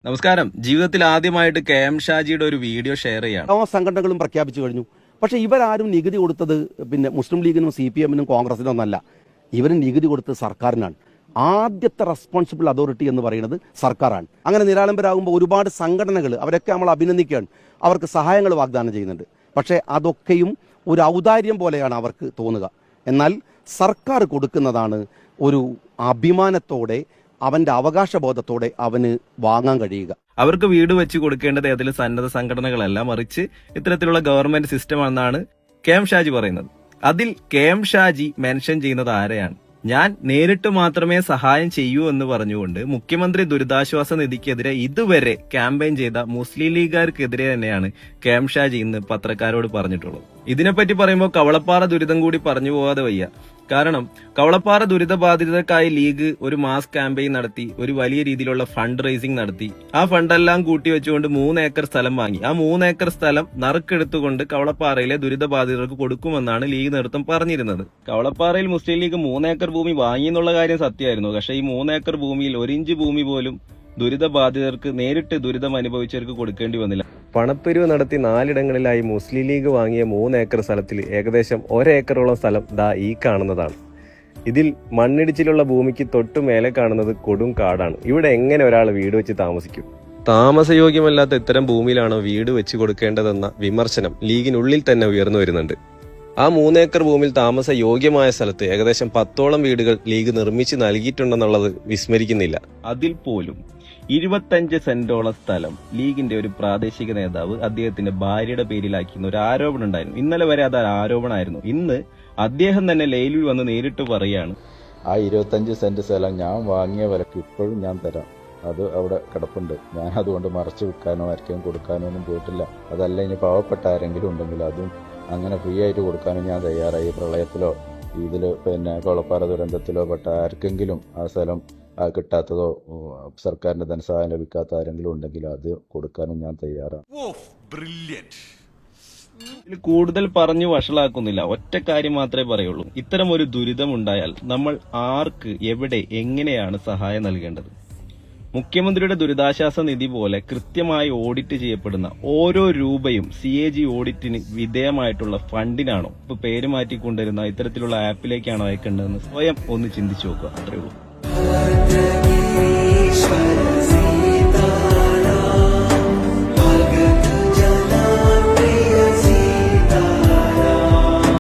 നമസ്കാരം. ജീവിതത്തിൽ ആദ്യമായിട്ട് കെ.എം. ഷാജിയുടെ ഒരു വീഡിയോ ഷെയർ ചെയ്യാണ്. എല്ലാ സംഘടനകളും പ്രഖ്യാപിച്ചു കഴിഞ്ഞു. പക്ഷേ ഇവരാരും നികുതി കൊടുത്തത് മുസ്ലിം ലീഗിനും CPM-നും കോൺഗ്രസിനും ഒന്നല്ല. ഇവർ നികുതി കൊടുത്തത് സർക്കാരിനാണ്. ആദ്യത്തെ റെസ്പോൺസിബിൾ അതോറിറ്റി എന്ന് പറയുന്നത് സർക്കാരാണ്. അങ്ങനെ നിരാലംബരാകുമ്പോൾ ഒരുപാട് സംഘടനകൾ അവരൊക്കെ നമ്മൾ അഭിനന്ദിക്കുകയാണ്, അവർക്ക് സഹായങ്ങൾ വാഗ്ദാനം ചെയ്യുന്നുണ്ട്. പക്ഷേ അതൊക്കെയും ഒരു ഔദാര്യം പോലെയാണ് അവർക്ക് തോന്നുക. എന്നാൽ സർക്കാർ കൊടുക്കുന്നതാണ് ഒരു അഭിമാനത്തോടെ, അവന്റെ അവകാശബോധത്തോടെ അവന് വാങ്ങാൻ കഴിയുക. അവർക്ക് വീട് വെച്ച് കൊടുക്കേണ്ടത് ഏതെങ്കിലും സന്നദ്ധ സംഘടനകളല്ല, മറിച്ച് ഇത്തരത്തിലുള്ള ഗവൺമെന്റ് സിസ്റ്റം എന്നാണ് കെ.എം. ഷാജി പറയുന്നത്. അതിൽ കെ.എം. ഷാജി മെൻഷൻ ചെയ്യുന്നത് ആരെയാണ്? ഞാൻ നേരിട്ട് മാത്രമേ സഹായം ചെയ്യൂ എന്ന് പറഞ്ഞുകൊണ്ട് മുഖ്യമന്ത്രി ദുരിതാശ്വാസ നിധിക്കെതിരെ ഇതുവരെ ക്യാമ്പയിൻ ചെയ്ത മുസ്ലിം ലീഗുകാർക്കെതിരെ തന്നെയാണ് കെ.എം. ഷാജി ഇന്ന് പത്രക്കാരോട് പറഞ്ഞിട്ടുള്ളത്. ഇതിനെപ്പറ്റി പറയുമ്പോൾ കവളപ്പാറ ദുരിതം കൂടി പറഞ്ഞു പോകാതെ വയ്യ. കാരണം കവളപ്പാറ ദുരിതബാധിതർക്കായി ലീഗ് ഒരു മാസ് ക്യാമ്പയിൻ നടത്തി, ഒരു വലിയ രീതിയിലുള്ള ഫണ്ട് റേസിംഗ് നടത്തി. ആ ഫണ്ടെല്ലാം കൂട്ടി വെച്ചുകൊണ്ട് 3 ഏക്കർ സ്ഥലം വാങ്ങി. ആ 3 ഏക്കർ സ്ഥലം നറുക്കെടുത്തുകൊണ്ട് കവളപ്പാറയിലെ ദുരിതബാധിതർക്ക് കൊടുക്കുമെന്നാണ് ലീഗ് നേതൃത്വം പറഞ്ഞിരുന്നത്. കവളപ്പാറയിൽ മുസ്ലിം ലീഗ് 3 ഏക്കർ ഭൂമി വാങ്ങി എന്നുള്ള കാര്യം സത്യമായിരുന്നു. പക്ഷേ ഈ 3 ഏക്കർ ഭൂമിയിൽ 1 ഇഞ്ച് ഭൂമി പോലും ദുരിതബാധിതർക്ക്, നേരിട്ട് ദുരിതം അനുഭവിച്ചവർക്ക് കൊടുക്കേണ്ടി വന്നില്ല. പണപ്പിരിവ് നടത്തി 4 ഇടങ്ങളിലായി മുസ്ലിം ലീഗ് വാങ്ങിയ 3 ഏക്കർ സ്ഥലത്തിൽ ഏകദേശം 1 ഏക്കറോളം സ്ഥലം ദാ ഈ കാണുന്നതാണ്. ഇതിൽ മണ്ണിടിച്ചിലുള്ള ഭൂമിക്ക് തൊട്ടു മേലെ കാണുന്നത് കൊടും കാടാണ്. ഇവിടെ എങ്ങനെ ഒരാൾ വീട് വെച്ച് താമസിക്കും? താമസയോഗ്യമല്ലാത്ത ഇത്തരം ഭൂമിയിലാണോ വീട് വെച്ച് കൊടുക്കേണ്ടതെന്ന വിമർശനം ലീഗിനുള്ളിൽ തന്നെ ഉയർന്നു വരുന്നുണ്ട്. ആ 3 ഏക്കർ ഭൂമിയിൽ താമസ യോഗ്യമായ സ്ഥലത്ത് ഏകദേശം 10ഓളം വീടുകൾ ലീഗ് നിർമ്മിച്ച് നൽകിയിട്ടുണ്ടെന്നുള്ളത് വിസ്മരിക്കുന്നില്ല. അതിൽ പോലും 25 സെന്റോളം സ്ഥലം ലീഗിന്റെ ഒരു പ്രാദേശിക നേതാവ് അദ്ദേഹത്തിന്റെ ഭാര്യയുടെ പേരിലാക്കുന്ന ഒരു ആരോപണം ഉണ്ടായിരുന്നു. ഇന്നലെ വരെ അത് ആരോപണമായിരുന്നു. ഇന്ന് അദ്ദേഹം തന്നെ ലൈവിൽ വന്ന് നേരിട്ട് പറയാണ്, ആ 25 സെന്റ് സ്ഥലം ഞാൻ വാങ്ങിയ വിലക്ക് ഇപ്പോഴും ഞാൻ തരാം. അത് അവിടെ കിടപ്പുണ്ട്. ഞാൻ അതുകൊണ്ട് മറച്ചു വിൽക്കാനോ ആർക്കും കൊടുക്കാനോ ഒന്നും പോയിട്ടില്ല. അതല്ല, ഇനി പാവപ്പെട്ട ആരെങ്കിലും ഉണ്ടെങ്കിൽ അതും അങ്ങനെ ഫ്രീ ആയിട്ട് കൊടുക്കാനും ഞാൻ തയ്യാറായി. പ്രളയത്തിലോ ഇതില് കവളപ്പാറ ദുരന്തത്തിലോ പെട്ട ആർക്കെങ്കിലും ആ സ്ഥലം കിട്ടാത്തതോ സർക്കാരിന്റെ ധനസഹായം ലഭിക്കാത്ത ആരെങ്കിലും ഉണ്ടെങ്കിൽ അത് കൊടുക്കാനും ഞാൻ തയ്യാറാണ്. കൂടുതൽ പറഞ്ഞു വഷളാക്കുന്നില്ല. ഒറ്റ കാര്യം മാത്രമേ പറയുള്ളൂ. ഇത്തരം ഒരു ദുരിതം ഉണ്ടായാൽ നമ്മൾ ആർക്ക്, എവിടെ, എങ്ങനെയാണ് സഹായം നൽകേണ്ടത്? മുഖ്യമന്ത്രിയുടെ ദുരിതാശ്വാസ നിധി പോലെ കൃത്യമായി ഓഡിറ്റ് ചെയ്യപ്പെടുന്ന ഓരോ രൂപയും CAG ഓഡിറ്റിന് വിധേയമായിട്ടുള്ള ഫണ്ടിനാണോ, ഇപ്പൊ പേര് മാറ്റിക്കൊണ്ടിരുന്ന ഇത്തരത്തിലുള്ള ആപ്പിലേക്കാണോ അയക്കേണ്ടതെന്ന് സ്വയം ഒന്ന് ചിന്തിച്ചു നോക്കുക. അത്രയേ ഉള്ളൂ.